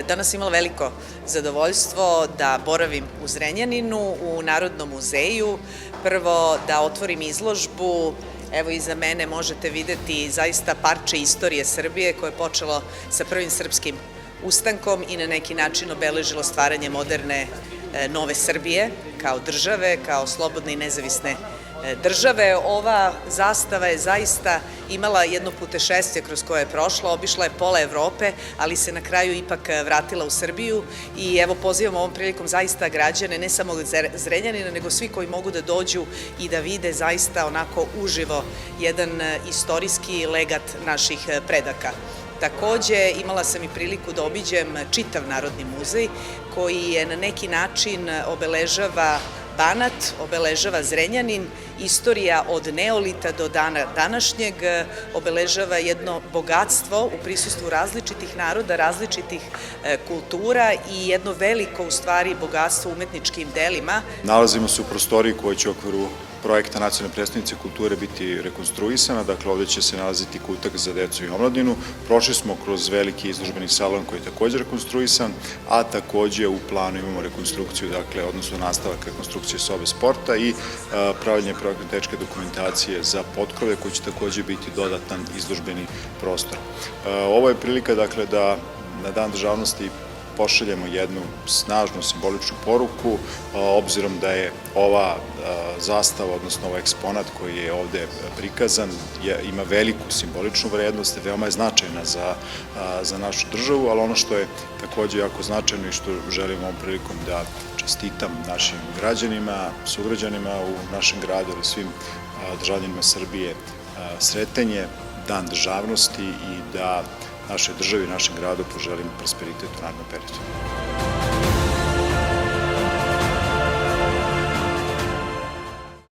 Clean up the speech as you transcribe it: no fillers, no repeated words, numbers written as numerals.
danas imala veliko zadovoljstvo da boravim u Zrenjaninu, u Narodnom muzeju. Prvo da otvorim izložbu, evo iza mene možete videti zaista parče istorije Srbije koje je počelo sa prvim srpskim ustankom i na neki način obeležilo stvaranje moderne nove Srbije kao države, kao slobodne i nezavisne države. Ova zastava je zaista imala jedno putešestvje kroz koje je prošla, obišla je pola Evrope, ali se na kraju ipak vratila u Srbiju i evo pozivam ovom prilikom zaista građane, ne samo Zrenjanina, nego svi koji mogu da dođu i da vide zaista onako uživo jedan istorijski legat naših predaka. Takođe, imala sam i priliku da obiđem čitav Narodni muzej koji je na neki način obeležava Banat, obeležava Zrenjanin, istorija od neolita do dana današnjeg, obeležava jedno bogatstvo u prisustvu različitih naroda, različitih kultura i jedno veliko u stvari bogatstvo umetničkim delima. Nalazimo se u prostoriji koja će u okviru projekta Nacionalne prestonice kulture biti rekonstruisana, dakle ovde će se nalaziti kutak za decu i omladinu. Prošli smo kroz veliki izložbeni salon koji je takođe rekonstruisan, a takođe u planu imamo rekonstrukciju, dakle odnosno nastavak rekonstrukcije sobe sporta i pravljanje projektno-tehničke dokumentacije za potkrove koji će takođe biti dodatan izložbeni prostor. Ovo je prilika dakle da na Dan državnosti pošaljemo jednu snažnu simboličnu poruku, obzirom da je ova zastava, odnosno ovaj eksponat koji je ovde prikazan, ima veliku simboličnu vrednost, veoma je značajna za našu državu, ali ono što je takođe jako značajno i što želim ovom prilikom da čestitam našim građanima, sugrađanima u našem gradu, ali svim državljanima Srbije sretan je Dan državnosti i da našoj državi i našem gradu poželim prosperitet u narednom periodu.